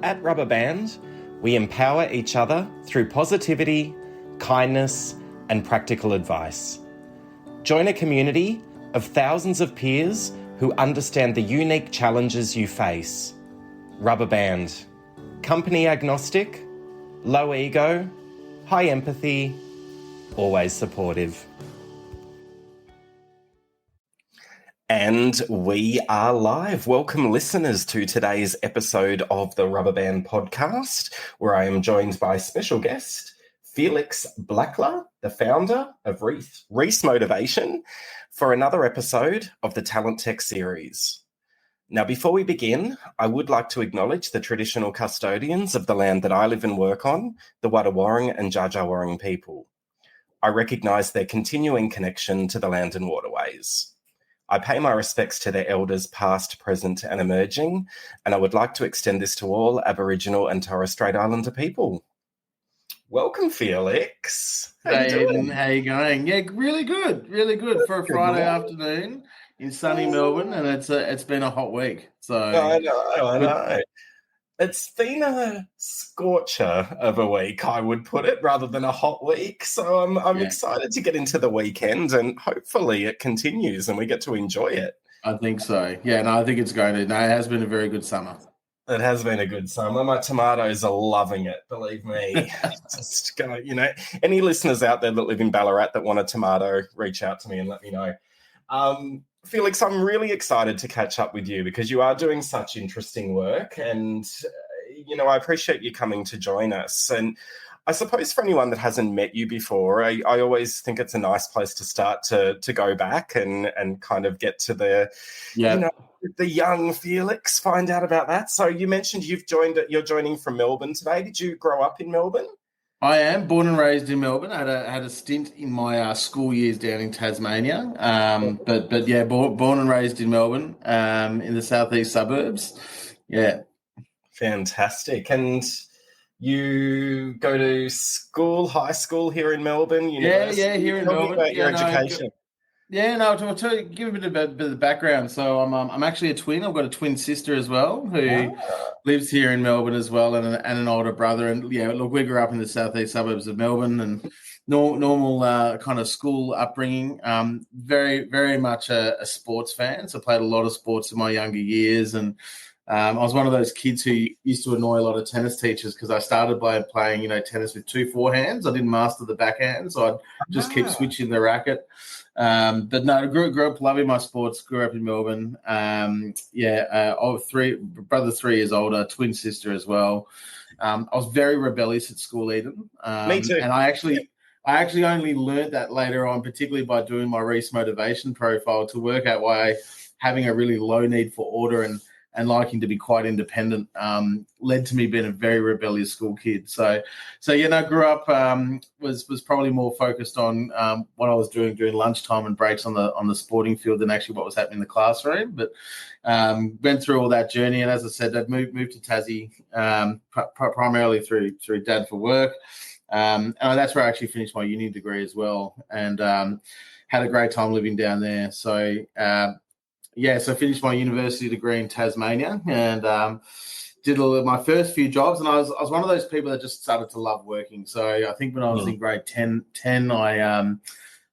At Rubberband, we empower each other through positivity, kindness, and practical advice. Join a community of thousands of peers who understand the unique challenges you face. Rubberband. Company agnostic, low ego, high empathy, always supportive. And we are live. Welcome, listeners, to today's episode of the Rubberband podcast, where I am joined by special guest Felix Blackler, the founder of Reiss Motivation, for another episode of the Talent Tech series. Now, before we begin, I would like to acknowledge the traditional custodians of the land that I live and work on, the Wadawurrung and Dja Dja Wurrung people. I recognise their continuing connection to the land and waterways. I pay my respects to their elders past, present and emerging, and I would like to extend this to all Aboriginal and Torres Strait Islander people. Welcome, Felix. How you doing? How you going? Yeah, really good for a Friday afternoon in sunny Melbourne, and it's been a hot week. So I know. It's been a scorcher of a week, I would put it, rather than a hot week. So I'm excited to get into the weekend, and hopefully it continues and we get to enjoy it. I think so. Yeah, no, I think it's going to. No, it has been a very good summer. It has been a good summer. My tomatoes are loving it, believe me. Just go, any listeners out there that live in Ballarat that want a tomato, reach out to me and let me know. Felix, I'm really excited to catch up with you because you are doing such interesting work, and, I appreciate you coming to join us. And I suppose for anyone that hasn't met you before, I always think it's a nice place to start to go back and kind of get to the young Felix, find out about that. So you mentioned you're joining from Melbourne today. Did you grow up in Melbourne? I am born and raised in Melbourne. I had a stint in my school years down in Tasmania, but yeah, born and raised in Melbourne, in the southeast suburbs. Yeah, fantastic. And you go to high school here in Melbourne? University? Yeah, here in Melbourne. About your education. I'll tell you, give a bit of the background. So I'm actually a twin. I've got a twin sister as well who lives here in Melbourne as well, and an older brother. And look, we grew up in the southeast suburbs of Melbourne, and normal kind of school upbringing. Very, very much a sports fan. So I played a lot of sports in my younger years, and I was one of those kids who used to annoy a lot of tennis teachers because I started by playing, tennis with 2 forehands. I didn't master the backhand, so I'd just keep switching the racket. But no, grew up loving my sports, grew up in Melbourne. Brother 3 years older, twin sister as well. I was very rebellious at school, Eden. Me too. And I actually only learned that later on, particularly by doing my Reiss Motivation profile, to work out why having a really low need for order and liking to be quite independent led to me being a very rebellious school kid. So grew up, was probably more focused on what I was doing during lunchtime and breaks on the sporting field than actually what was happening in the classroom. But went through all that journey, and as I said, I'd moved to Tassie primarily through Dad for work, and that's where I actually finished my uni degree as well, and had a great time living down there. So so I finished my university degree in Tasmania, and did my first few jobs. And I was one of those people that just started to love working. So I think when I was in grade 10, I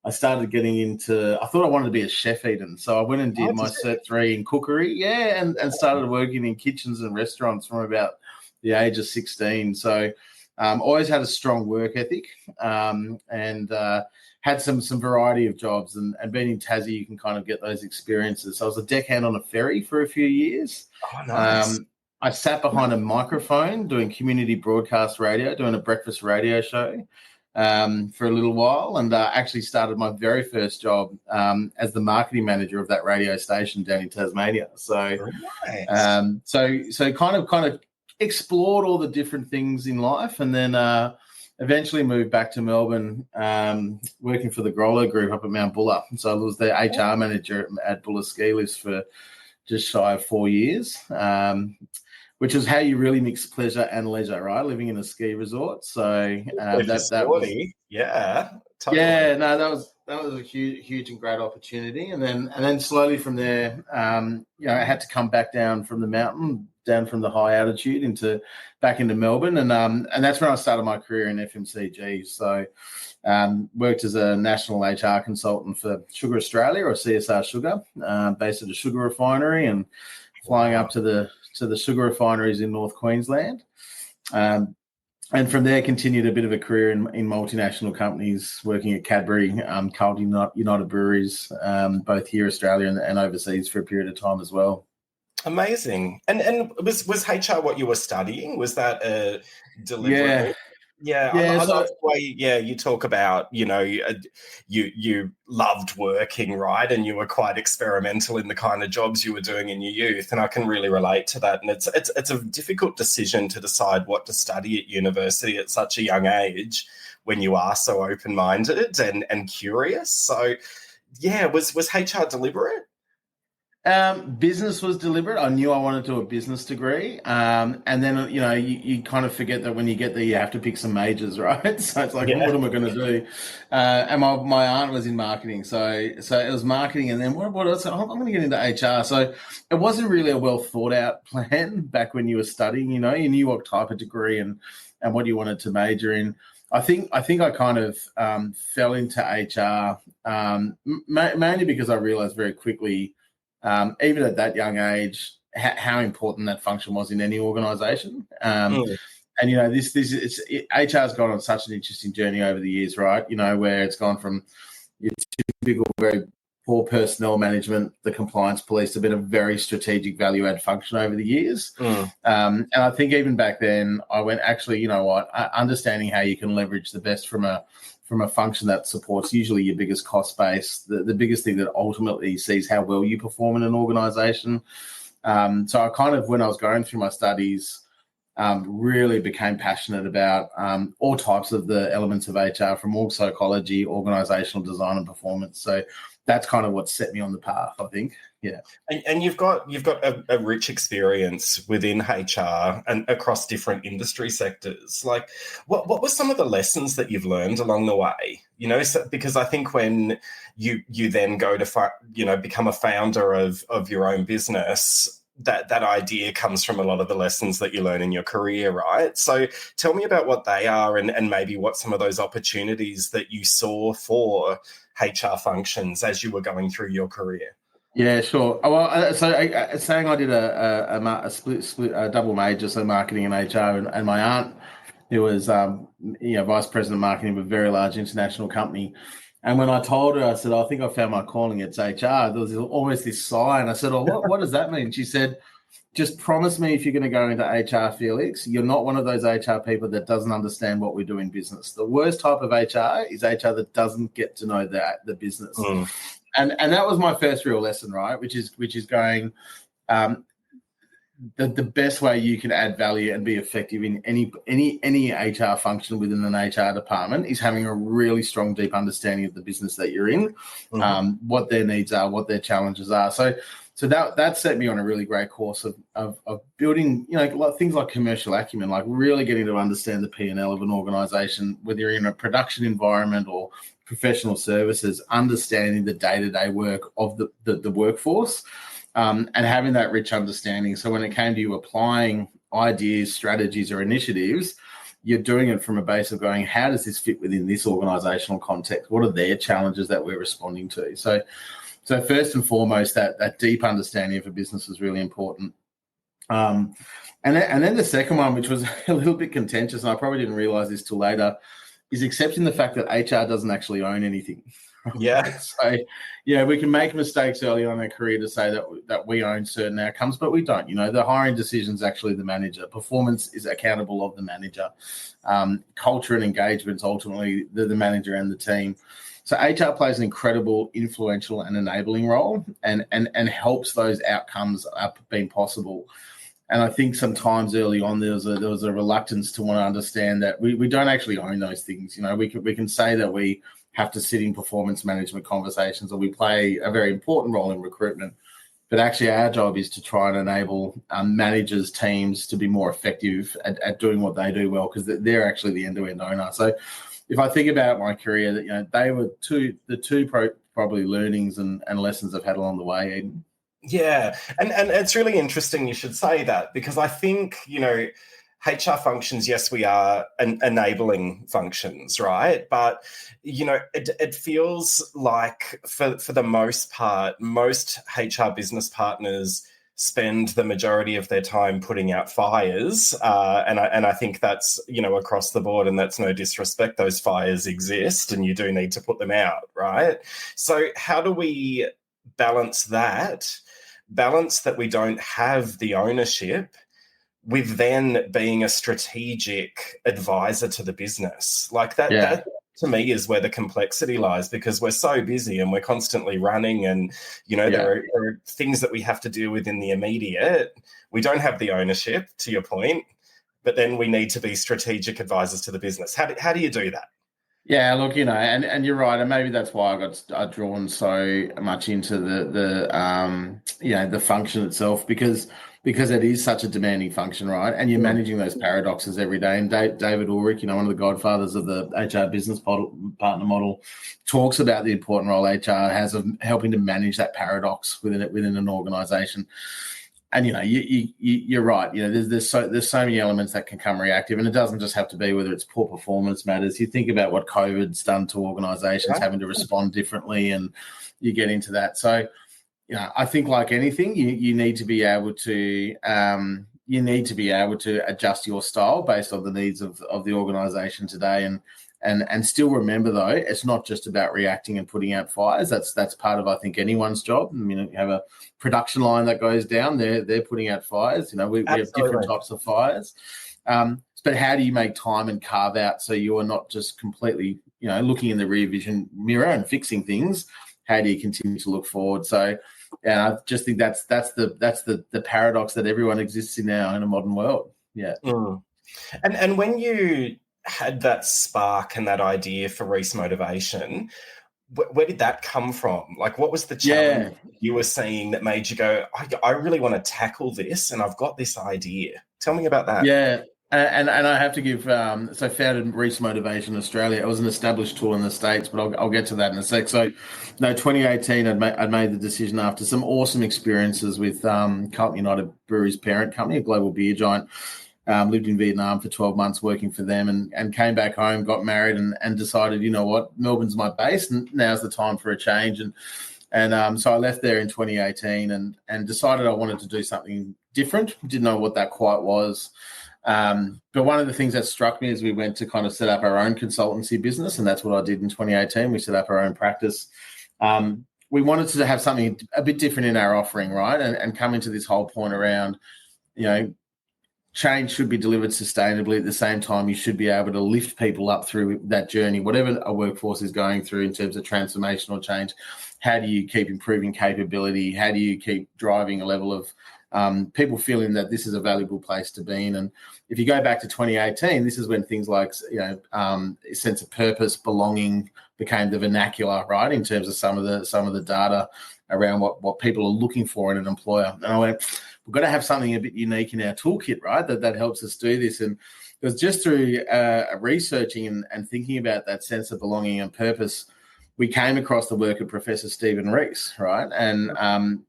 started getting into. I thought I wanted to be a chef, Eden. So I went and did my Cert 3 in cookery, and started working in kitchens and restaurants from about the age of 16. So always had a strong work ethic, and had some variety of jobs, and being in Tassie, you can kind of get those experiences. So I was a deckhand on a ferry for a few years. Oh, nice. I sat behind a microphone doing community broadcast radio, doing a breakfast radio show for a little while, and actually started my very first job as the marketing manager of that radio station down in Tasmania. So, nice. So kind of explored all the different things in life, and then eventually moved back to Melbourne, working for the Grollo Group up at Mount Buller. So I was the HR manager at Buller Ski Lifts for just shy of 4 years, which is how you really mix pleasure and leisure, right? Living in a ski resort. So that was, totally. That was a huge and great opportunity. And then slowly from there, I had to come back down from the mountain down from the high altitude back into Melbourne, and that's when I started my career in FMCG. So worked as a national HR consultant for Sugar Australia, or CSR Sugar, based at a sugar refinery, and flying up to the sugar refineries in North Queensland. And from there, continued a bit of a career in multinational companies, working at Cadbury, Carlton United Breweries, both here, Australia, and overseas for a period of time as well. Amazing. And was HR what you were studying? Was that a deliberate? Yeah. I love the way, you talk about, you loved working, right? And you were quite experimental in the kind of jobs you were doing in your youth. And I can really relate to that. And it's a difficult decision to decide what to study at university at such a young age when you are so open-minded and curious. So, was HR deliberate? Business was deliberate. I knew I wanted to do a business degree. And then, you kind of forget that when you get there, you have to pick some majors, right? So it's like, what am I going to do? And my aunt was in marketing. So it was marketing. And then what else? I'm going to get into HR. So it wasn't really a well thought out plan back when you were studying. You knew what type of degree and what you wanted to major in. I think I kind of fell into HR mainly because I realized very quickly, even at that young age, how important that function was in any organisation. And HR has gone on such an interesting journey over the years, right? Where it's gone from your typical very poor personnel management, the compliance police, to been a very strategic value add function over the years. And I think even back then, I went, actually, you know what? Understanding how you can leverage the best from a function that supports usually your biggest cost base, the biggest thing that ultimately sees how well you perform in an organisation. So I kind of, when I was going through my studies, really became passionate about all types of the elements of HR, from all psychology, organisational design, and performance. So that's kind of what set me on the path, I think. Yeah. And you've got a rich experience within HR and across different industry sectors. Like, what were some of the lessons that you've learned along the way? Because I think when you then go to become a founder of your own business, that idea comes from a lot of the lessons that you learn in your career, right? So tell me about what they are and maybe what some of those opportunities that you saw for HR functions as you were going through your career. Yeah, sure. Well, saying I did a split double major, so marketing and HR, and my aunt, who was vice president of marketing of a very large international company. And when I told her, I said, I think I found my calling, it's HR. There was almost this sigh, and I said, what does that mean? She said, just promise me if you're going to go into HR, Felix, you're not one of those HR people that doesn't understand what we do in business. The worst type of HR is HR that doesn't get to know the business. And that was my first real lesson, right? Which is going, the best way you can add value and be effective in any HR function within an HR department is having a really strong, deep understanding of the business that you're in, what their needs are, what their challenges are. So that set me on a really great course of building, things like commercial acumen, like really getting to understand the P&L of an organisation, whether you're in a production environment or professional services, understanding the day-to-day work of the workforce, and having that rich understanding. So when it came to you applying ideas, strategies, or initiatives, you're doing it from a base of going, how does this fit within this organisational context? What are their challenges that we're responding to? So first and foremost, that deep understanding of a business is really important. And then the second one, which was a little bit contentious, and I probably didn't realise this till later, is accepting the fact that HR doesn't actually own anything. Yeah. So, we can make mistakes early on in our career to say that we own certain outcomes, but we don't. The hiring decision is actually the manager. Performance is accountable of the manager. Culture and engagement is ultimately the manager and the team. So HR plays an incredible, influential and enabling role and helps those outcomes being possible. And I think sometimes early on there was a reluctance to want to understand that we don't actually own those things. We can say that we have to sit in performance management conversations or we play a very important role in recruitment. But actually our job is to try and enable managers, teams to be more effective at doing what they do well, because they're actually the end-to-end owner. So if I think about my career, that they were the two probably learnings and lessons I've had along the way, Eden. Yeah, and it's really interesting you should say that, because I think, HR functions, yes, we are enabling functions, right? But, it feels like for the most part, most HR business partners spend the majority of their time putting out fires. And I think that's, across the board, and that's no disrespect. Those fires exist and you do need to put them out, right? So how do we balance that we don't have the ownership with then being a strategic advisor to the business? Like that to me is where the complexity lies, because we're so busy and we're constantly running, and there are things that we have to deal with in the immediate. We don't have the ownership, to your point, but then we need to be strategic advisors to the business. How do you do that? Yeah, look, and you're right, and maybe that's why I got drawn so much into the function itself, because it is such a demanding function, right? And you're managing those paradoxes every day. And David Ulrich, one of the godfathers of the HR business partner model, talks about the important role HR has of helping to manage that paradox within an organisation. And you're right. There's so many elements that can come reactive, and it doesn't just have to be whether it's poor performance matters. You think about what COVID's done to organisations having to respond differently, and you get into that. So, I think like anything, you need to be able to adjust your style based on the needs of the organisation today, and still remember, though, it's not just about reacting and putting out fires. That's part of, I think, anyone's job. I mean, you have a production line that goes down, they're putting out fires. We have different types of fires. But how do you make time and carve out so you are not just completely, looking in the rear vision mirror and fixing things? How do you continue to look forward? So, I just think that's the paradox that everyone exists in now in a modern world. Yeah. And when you had that spark and that idea for Reiss Motivation, where did that come from? Like, what was the challenge you were seeing that made you go, I really want to tackle this, and I've got this idea? Tell me about that. Yeah. And I have to give, so founded Reiss Motivation Australia. It was an established tool in the States, but I'll get to that in a sec. So, 2018, I'd made the decision after some awesome experiences with Carlton United Brewery's parent company, a global beer giant. Lived in Vietnam for 12 months working for them, and came back home, got married, and decided, Melbourne's my base, and now's the time for a change. And so I left there in 2018 and decided I wanted to do something different. Didn't know what that quite was. But one of the things that struck me is we went to kind of set up our own consultancy business, and that's what I did in 2018. We set up our own practice. We wanted to have something a bit different in our offering, right? And come into this whole point around, change should be delivered sustainably. At the same time, you should be able to lift people up through that journey, whatever a workforce is going through in terms of transformational change. How do you keep improving capability? How do you keep driving a level of people feeling that this is a valuable place to be in? And if you go back to 2018, this is when things like a sense of purpose, belonging became the vernacular, right? In terms of some of the data around what people are looking for in an employer. And I went, we've got to have something a bit unique in our toolkit, right? That helps us do this. And it was just through researching and thinking about that sense of belonging and purpose, we came across the work of Professor Stephen Reiss, right? And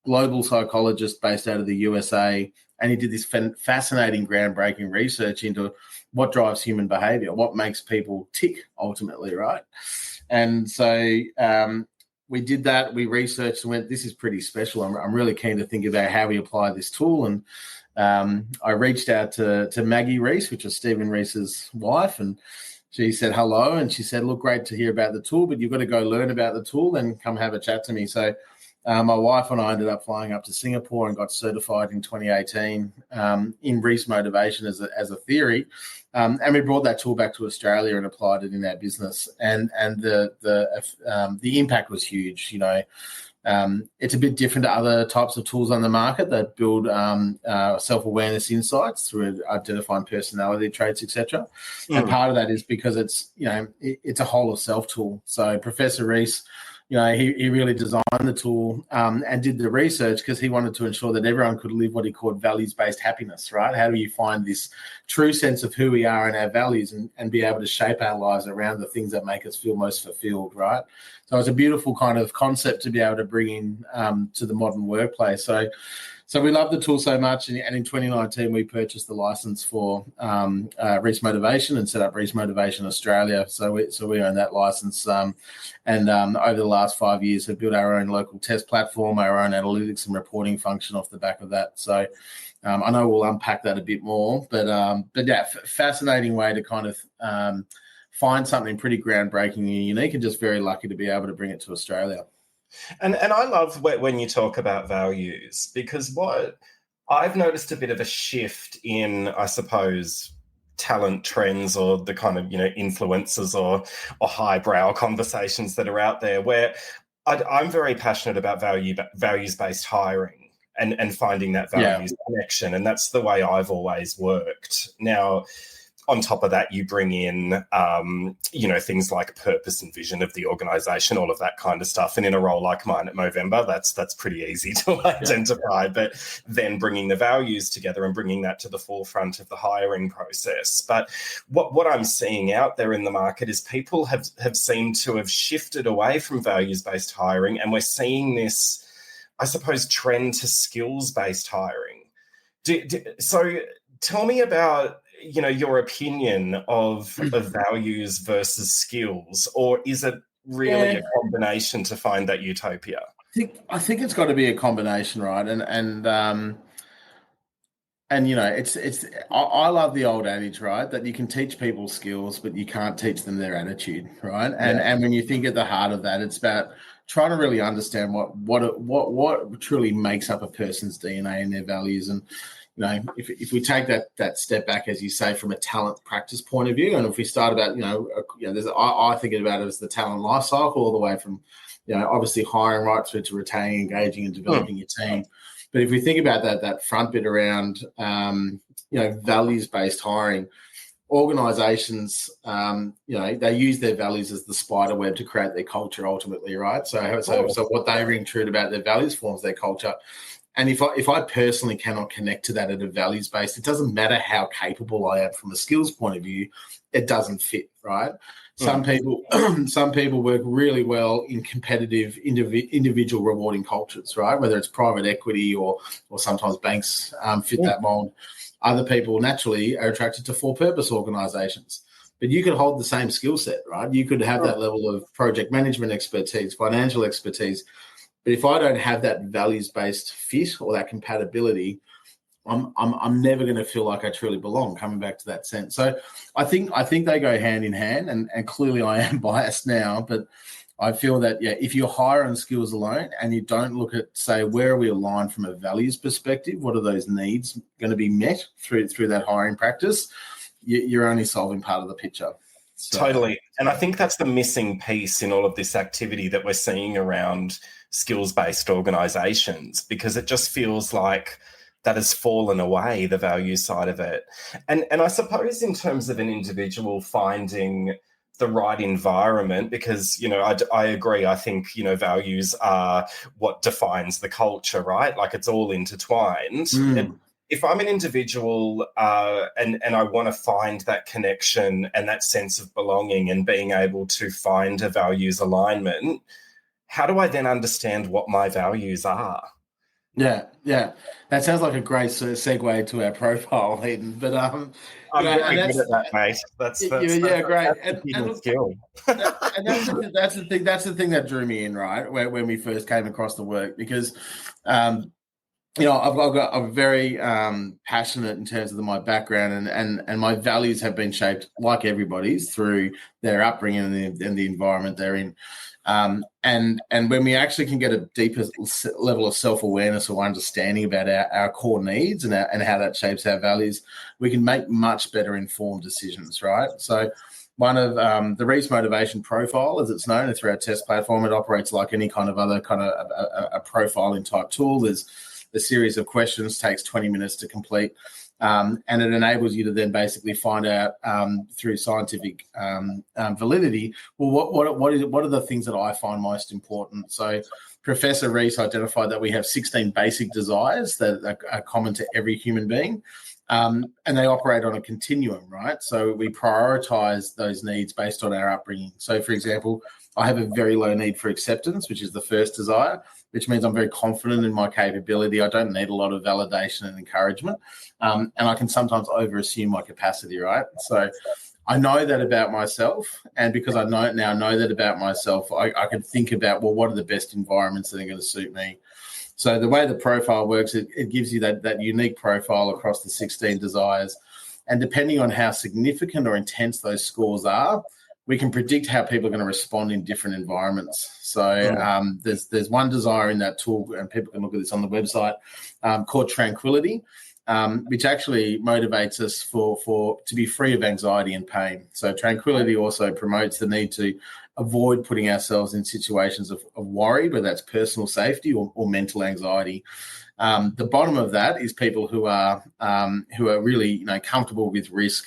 global psychologist based out of the USA. And he did this fascinating, groundbreaking research into what drives human behavior, what makes people tick ultimately, right? And so we did that. We researched and went, this is pretty special. I'm really keen to think about how we apply this tool. And I reached out to Maggie Reiss, which was Stephen Reiss's wife, and she said hello. And she said, look, great to hear about the tool, but you've got to go learn about the tool and come have a chat to me. So my wife and I ended up flying up to Singapore and got certified in 2018 in Reiss Motivation as a theory. And we brought that tool back to Australia and applied it in our business. And the impact was huge. It's a bit different to other types of tools on the market that build self-awareness insights through identifying personality traits, etc. And part of that is because it's a whole of self tool. So Professor Reiss he really designed the tool and did the research because he wanted to ensure that everyone could live what he called values-based happiness, right? How do you find this true sense of who we are and our values and be able to shape our lives around the things that make us feel most fulfilled, right? So it's a beautiful kind of concept to be able to bring in to the modern workplace. So we love the tool so much, and in 2019 we purchased the license for Reiss Motivation and set up Reiss Motivation Australia. So we own that license, and over the last 5 years have built our own local test platform, our own analytics and reporting function off the back of that. So I know we'll unpack that a bit more, but yeah, fascinating way to kind of find something pretty groundbreaking and unique, and just very lucky to be able to bring it to Australia. And I love when you talk about values, because what I've noticed a bit of a shift in, I suppose, talent trends or the kind of, influencers or highbrow conversations that are out there, where I'm very passionate about values-based hiring and finding that values connection. And that's the way I've always worked. Now, on top of that, you bring in, things like purpose and vision of the organisation, all of that kind of stuff. And in a role like mine at Movember, that's pretty easy to identify. But then bringing the values together and bringing that to the forefront of the hiring process. But what I'm seeing out there in the market is people have seemed to have shifted away from values-based hiring, and we're seeing this, I suppose, trend to skills-based hiring. So tell me about your opinion of values versus skills, or is it really a combination to find that utopia? I think it's got to be a combination, right? And it's I love the old adage, right, that you can teach people skills, but you can't teach them their attitude, right? And when you think at the heart of that, it's about trying to really understand what truly makes up a person's DNA and their values. And if we take that step back, as you say, from a talent practice point of view, and if we start about, I think about it as the talent life cycle, all the way from, obviously hiring right through to retaining, engaging, and developing your team. But if we think about that front bit around, values-based hiring, organizations, they use their values as the spider web to create their culture ultimately, right? So what they ring true about their values forms their culture. And if I personally cannot connect to that at a values base, it doesn't matter how capable I am from a skills point of view, it doesn't fit, right? Some people work really well in competitive individual rewarding cultures, right? Whether it's private equity or sometimes banks fit that mold. Other people naturally are attracted to for-purpose organizations. But you could hold the same skill set, right? You could have that level of project management expertise, financial expertise. But if I don't have that values-based fit or that compatibility, I'm never going to feel like I truly belong, coming back to that sense. So I think they go hand in hand, and clearly I am biased now, but I feel that, if you hire on skills alone and you don't look at, say, where are we aligned from a values perspective, what are those needs going to be met through that hiring practice, you're only solving part of the picture. So. Totally. And I think that's the missing piece in all of this activity that we're seeing around skills-based organisations, because it just feels like that has fallen away, the value side of it. And I suppose in terms of an individual finding the right environment, because, I agree. I think, values are what defines the culture, right? Like, it's all intertwined. If I'm an individual and I want to find that connection and that sense of belonging and being able to find a values alignment, how do I then understand what my values are? Yeah. That sounds like a great segue to our profile, Hayden. But I'm very good at that, mate. That's great. That's a skill. And that's the thing that drew me in, right? When we first came across the work, because I'm very passionate in terms of my background, and my values have been shaped, like everybody's, through their upbringing and the environment they're in. And when we actually can get a deeper level of self-awareness or understanding about our core needs and how that shapes our values, we can make much better informed decisions, right? So one of the Reiss Motivation Profile, as it's known, through our test platform, it operates like any kind of other kind of a profiling type tool. There's a series of questions, takes 20 minutes to complete. And it enables you to then basically find out through scientific validity, well, what are the things that I find most important? So Professor Reiss identified that we have 16 basic desires that are common to every human being. And they operate on a continuum, right? So we prioritize those needs based on our upbringing. So, for example, I have a very low need for acceptance, which is the first desire, which means I'm very confident in my capability. I don't need a lot of validation and encouragement. And I can sometimes overassume my capacity, right? So I know that about myself. And because I know that about myself, I can think about, well, what are the best environments that are going to suit me? So the way the profile works, it gives you that unique profile across the 16 desires. And depending on how significant or intense those scores are, we can predict how people are going to respond in different environments. So there's one desire in that tool, and people can look at this on the website, called tranquility, which actually motivates us to be free of anxiety and pain. So tranquility also promotes the need to avoid putting ourselves in situations of worry, whether that's personal safety or mental anxiety. The bottom of that is people who are really comfortable with risk.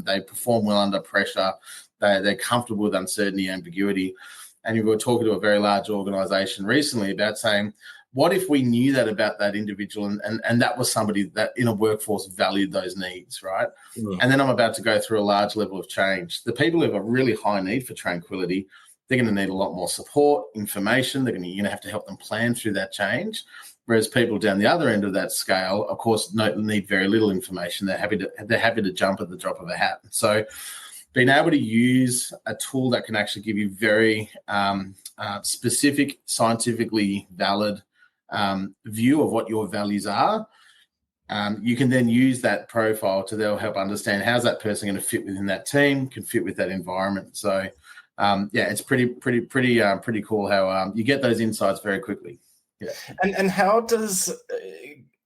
They perform well under pressure. They're comfortable with uncertainty, ambiguity. And we were talking to a very large organization recently about saying, what if we knew that about that individual and that was somebody that in a workforce valued those needs, right? Mm. And then I'm about to go through a large level of change. The people who have a really high need for tranquility, they're going to need a lot more support, information. You're going to have to help them plan through that change. Whereas people down the other end of that scale, of course, need very little information. They're happy to jump at the drop of a hat. So being able to use a tool that can actually give you very specific, scientifically valid view of what your values are, you can then use that profile to help understand how's that person going to fit within that team, can fit with that environment. So, it's pretty cool how you get those insights very quickly. Yeah. And how does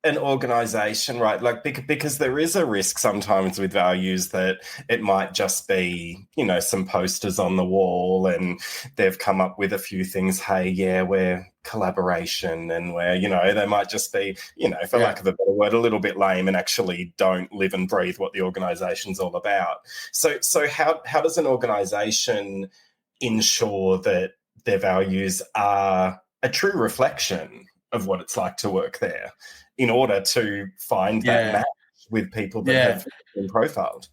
an organization, right, like because there is a risk sometimes with values that it might just be, some posters on the wall and they've come up with a few things, hey, yeah, we're collaboration, and where, they might just be, for lack of a better word, a little bit lame and actually don't live and breathe what the organization's all about. So how does an organization ensure that their values are a true reflection of what it's like to work there, in order to find that match with people that have been profiled?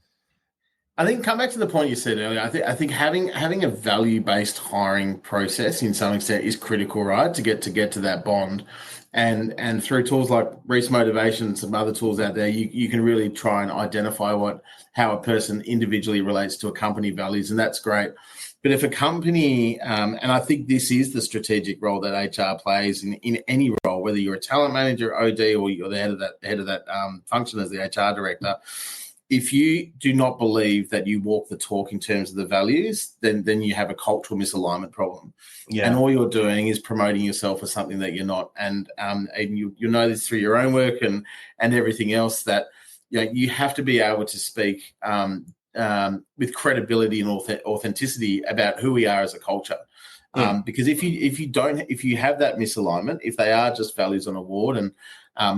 I think come back to the point you said earlier. I think having a value-based hiring process in some extent is critical, right? To get to that bond, and through tools like Reiss Motivation and some other tools out there, you can really try and identify how a person individually relates to a company values, and that's great. But if a company, and I think this is the strategic role that HR plays in any role, whether you're a talent manager, OD, or you're the head of that function as the HR director, if you do not believe that you walk the talk in terms of the values, then you have a cultural misalignment problem. Yeah. And all you're doing is promoting yourself as something that you're not. And you know this through your own work and everything else, that you have to be able to speak with credibility and authenticity about who we are as a culture. Because if you have that misalignment, if they are just values on a ward and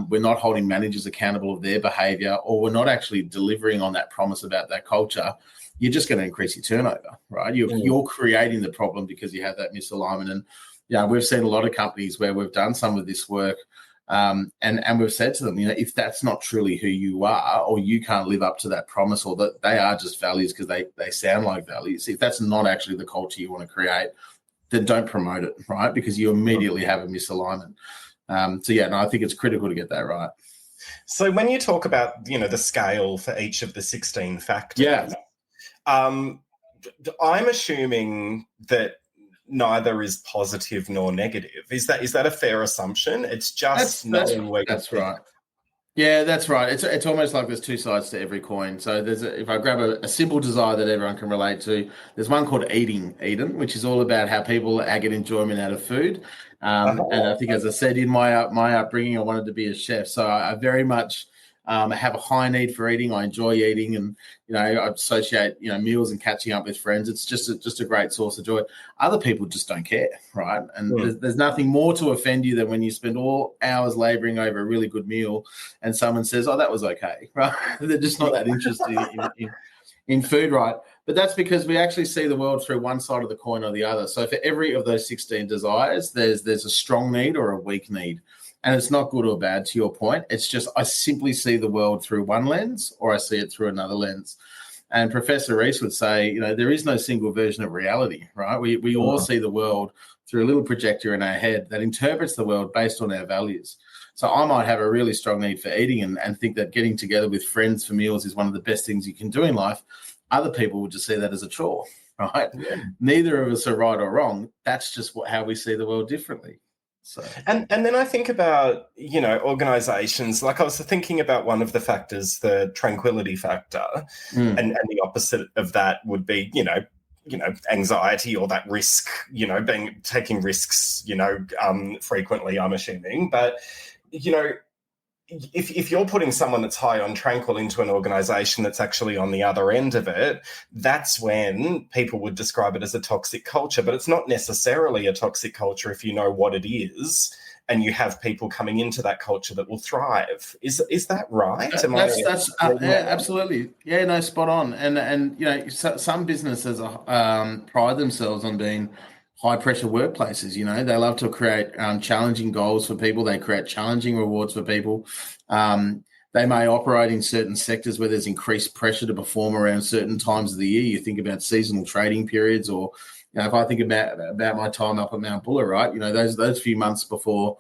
we're not holding managers accountable of their behavior, or we're not actually delivering on that promise about that culture, you're just going to increase your turnover, right? You're creating the problem because you have that misalignment. And we've seen a lot of companies where we've done some of this work, and we've said to them, if that's not truly who you are, or you can't live up to that promise, or that they are just values because they sound like values, if that's not actually the culture you want to create, then don't promote it, right? Because you immediately have a misalignment. I think it's critical to get that right. So when you talk about, the scale for each of the 16 factors, I'm assuming that neither is positive nor negative. Is that a fair assumption? It's just knowing where that's right. Yeah, that's right. It's almost like there's two sides to every coin. So if I grab a simple desire that everyone can relate to, there's one called Eating Eden, which is all about how people get enjoyment out of food. And I think, as I said, in my upbringing, I wanted to be a chef. So I very much I have a high need for eating. I enjoy eating, and I associate meals and catching up with friends. It's just a great source of joy. Other people just don't care, right? And there's nothing more to offend you than when you spend all hours laboring over a really good meal, and someone says, "Oh, that was okay," right? They're just not that interested in food, right? But that's because we actually see the world through one side of the coin or the other. So for every of those 16 desires, there's a strong need or a weak need. And it's not good or bad, to your point. It's just I simply see the world through one lens or I see it through another lens. And Professor Reiss would say, there is no single version of reality, right? We all see the world through a little projector in our head that interprets the world based on our values. So I might have a really strong need for eating and think that getting together with friends for meals is one of the best things you can do in life. Other people would just see that as a chore, right? Yeah. Neither of us are right or wrong. That's just how we see the world differently. So. And then I think about, organizations, like I was thinking about one of the factors, the tranquility factor, and the opposite of that would be, anxiety or that risk, taking risks, frequently, I'm assuming. But, if you're putting someone that's high on tranquil into an organization that's actually on the other end of it, that's when people would describe it as a toxic culture. But it's not necessarily a toxic culture if you know what it is and you have people coming into that culture that will thrive. Is that right? Absolutely. Yeah, no, spot on. And some businesses pride themselves on being high-pressure workplaces. They love to create challenging goals for people. They create challenging rewards for people. They may operate in certain sectors where there's increased pressure to perform around certain times of the year. You think about seasonal trading periods, or if I think about my time up at Mount Buller, right? Those few months before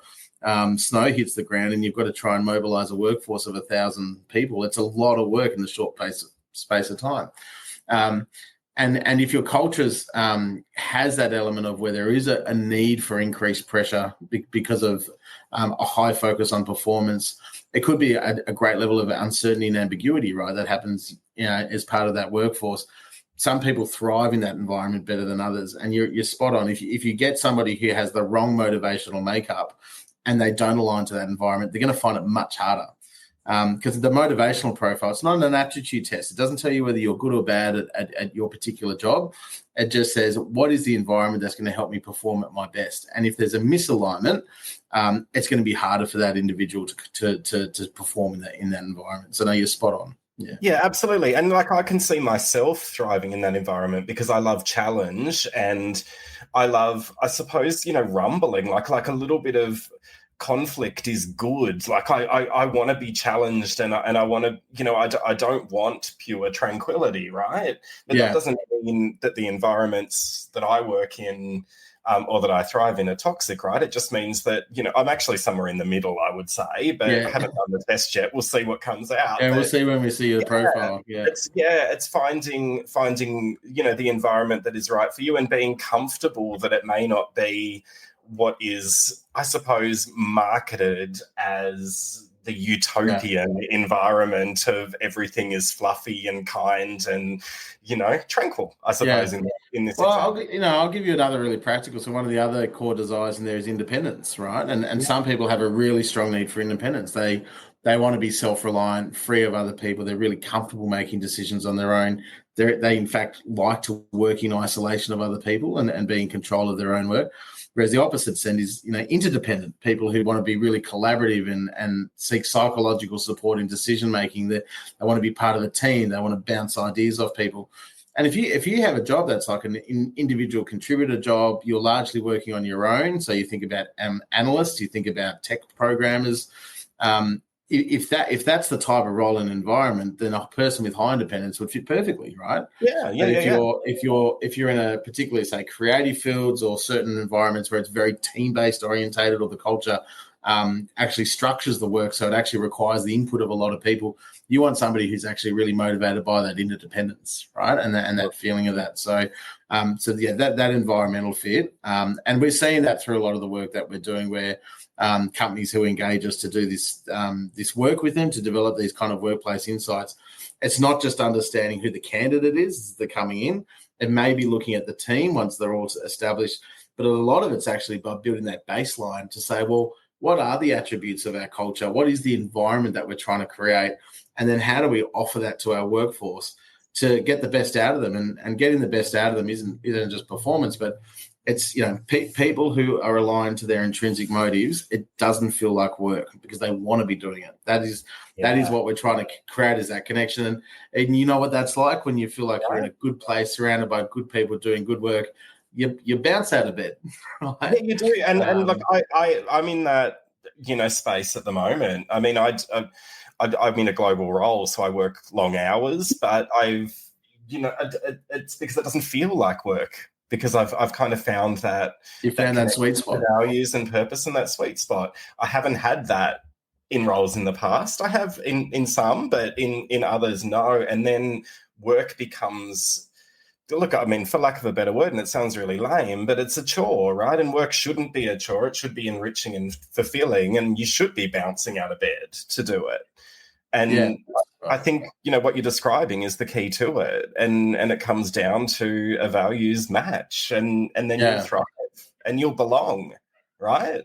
snow hits the ground, and you've got to try and mobilise a workforce of 1,000 people. It's a lot of work in a short space of time. And if your culture has that element of where there is a need for increased pressure because of a high focus on performance, it could be a great level of uncertainty and ambiguity, right? That happens, as part of that workforce. Some people thrive in that environment better than others, and you're spot on. If you get somebody who has the wrong motivational makeup and they don't align to that environment, they're going to find it much harder. Because the motivational profile, it's not an aptitude test. It doesn't tell you whether you're good or bad at your particular job. It just says, what is the environment that's going to help me perform at my best? And if there's a misalignment, it's going to be harder for that individual to perform in that environment. So no, you're spot on. Yeah, absolutely. And I can see myself thriving in that environment because I love challenge and I love, I suppose, rumbling, like a little bit of conflict is good. Like I want to be challenged and I want to, I don't want pure tranquility, right? But that doesn't mean that the environments that I work in or that I thrive in are toxic, right? It just means that, I'm actually somewhere in the middle, I would say, but I haven't done the test yet. We'll see what comes out. Yeah, we'll see when we see your profile. It's finding, the environment that is right for you and being comfortable that it may not be what is, I suppose, marketed as the utopian environment of everything is fluffy and kind and, tranquil, I suppose, in this example. I'll give you another really practical. So one of the other core desires in there is independence, right? And some people have a really strong need for independence. They want to be self-reliant, free of other people. They're really comfortable making decisions on their own. They in fact, like to work in isolation of other people and be in control of their own work. Whereas the opposite end is, interdependent people who want to be really collaborative and seek psychological support in decision-making. They want to be part of a team. They want to bounce ideas off people. And if you have a job that's like an individual contributor job, you're largely working on your own. So you think about analysts, you think about tech programmers. If that's the type of role and environment, then a person with high independence would fit perfectly, right? If you're in a particularly, say, creative fields or certain environments where it's very team-based orientated, or the culture actually structures the work so it actually requires the input of a lot of people, you want somebody who's actually really motivated by that interdependence, right? And that feeling of that. So that environmental fit, and we're seeing that through a lot of the work that we're doing, where companies who engage us to do this work with them to develop these kind of workplace insights. It's not just understanding who the candidate is they're coming in. It may be looking at the team once they're all established, but a lot of it's actually by building that baseline to say, well, what are the attributes of our culture? What is the environment that we're trying to create? And then how do we offer that to our workforce to get the best out of them? And getting the best out of them isn't just performance, but it's, people who are aligned to their intrinsic motives. It doesn't feel like work because they want to be doing it. That is what we're trying to create, is that connection. And you know what that's like when you feel like you're in a good place, surrounded by good people doing good work. You bounce out of bed, right? Yeah, you do. And look, I'm in that space at the moment. I mean, I'm in a global role, so I work long hours, but it's because it doesn't feel like work, because I've kind of found that you found that sweet spot, values and purpose, and that sweet spot. I haven't had that in roles in the past. I have in some, but in others, no. And then work becomes, look, I mean, for lack of a better word, and it sounds really lame, but it's a chore, right? And work shouldn't be a chore. It should be enriching and fulfilling, and you should be bouncing out of bed to do it. And I think, what you're describing is the key to it. And it comes down to a values match, and then you'll thrive and you'll belong, right?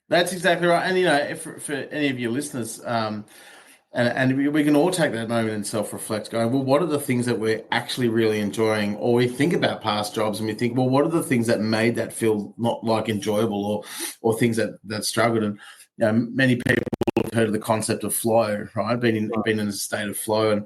That's exactly right. And, for any of your listeners, and we can all take that moment and self-reflect, going, well, what are the things that we're actually really enjoying? Or we think about past jobs and we think, well, what are the things that made that feel not like enjoyable, or things that struggled? And many people have heard of the concept of flow, right? Being in a state of flow.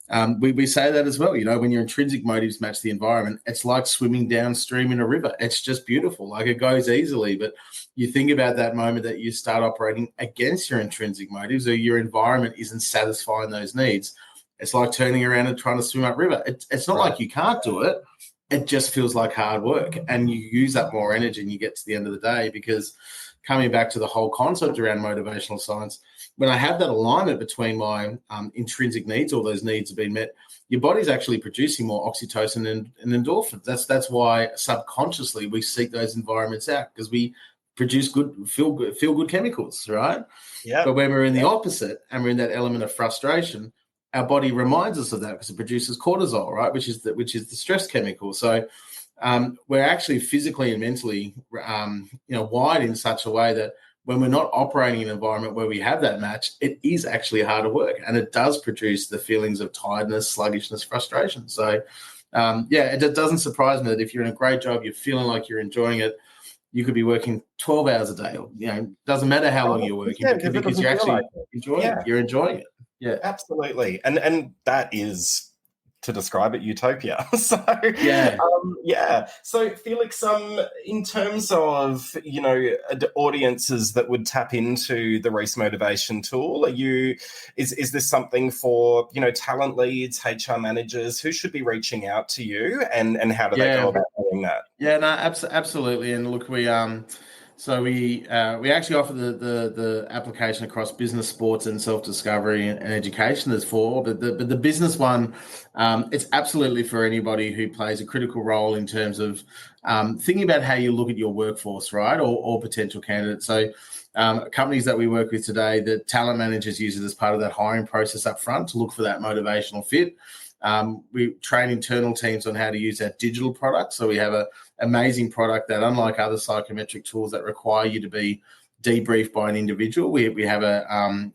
And we say that as well. When your intrinsic motives match the environment, it's like swimming downstream in a river. It's just beautiful. Like, it goes easily, but you think about that moment that you start operating against your intrinsic motives, or your environment isn't satisfying those needs. It's like turning around and trying to swim upriver. It's not like you can't do it. It just feels like hard work, and you use up more energy and you get to the end of the day. Because coming back to the whole concept around motivational science, when I have that alignment between my intrinsic needs, all those needs have been met, your body's actually producing more oxytocin and endorphins. That's why subconsciously we seek those environments out, because we produce feel good chemicals, right? Yeah. But when we're in the opposite and we're in that element of frustration, our body reminds us of that, because it produces cortisol, right, which is the stress chemical. So we're actually physically and mentally, wired in such a way that when we're not operating in an environment where we have that match, it is actually harder work, and it does produce the feelings of tiredness, sluggishness, frustration. So, it doesn't surprise me that if you're in a great job, you're feeling like you're enjoying it, you could be working 12 hours a day. Doesn't matter how long you're working, because you're actually enjoying it. You're enjoying it. Yeah, absolutely. And that is, to describe it, utopia. So So Felix, in terms of audiences that would tap into the Reiss motivation tool, is this something for talent leads, HR managers? Who should be reaching out to you, and how do they go about doing that? Yeah, no, absolutely. And look, we actually offer the application across business, sports, and self-discovery and education. There's 4, but the business one, it's absolutely for anybody who plays a critical role in terms of thinking about how you look at your workforce, right, or potential candidates. So companies that we work with today, the talent managers use it as part of that hiring process up front to look for that motivational fit. We train internal teams on how to use our digital product. So we have an amazing product that, unlike other psychometric tools that require you to be debriefed by an individual, we have a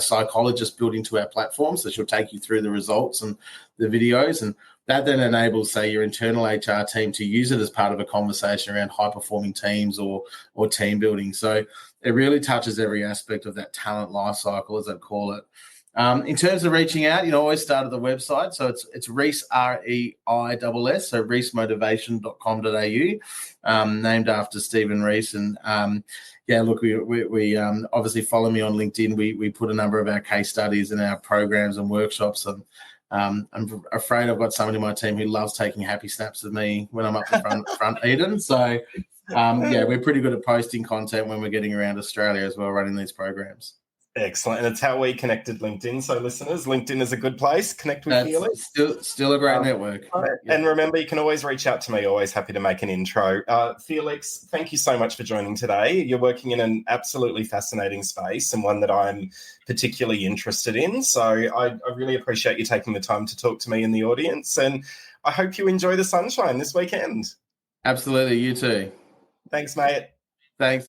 psychologist built into our platform. So she'll take you through the results and the videos, and that then enables, say, your internal HR team to use it as part of a conversation around high-performing teams or team building. So it really touches every aspect of that talent life cycle, as I call it. In terms of reaching out, always start at the website. So it's Reiss, REISS, so reissmotivation.com.au, named after Stephen Reiss. And look, we obviously follow me on LinkedIn. We put a number of our case studies in our programs and workshops. And I'm afraid I've got somebody in my team who loves taking happy snaps of me when I'm up the front Eden. So we're pretty good at posting content when we're getting around Australia as well, running these programs. Excellent. And it's how we connected LinkedIn. So listeners, LinkedIn is a good place. Connect with Felix. Still a great network. And remember, you can always reach out to me. Always happy to make an intro. Felix, thank you so much for joining today. You're working in an absolutely fascinating space, and one that I'm particularly interested in. So I really appreciate you taking the time to talk to me and the audience. And I hope you enjoy the sunshine this weekend. Absolutely. You too. Thanks, mate. Thanks.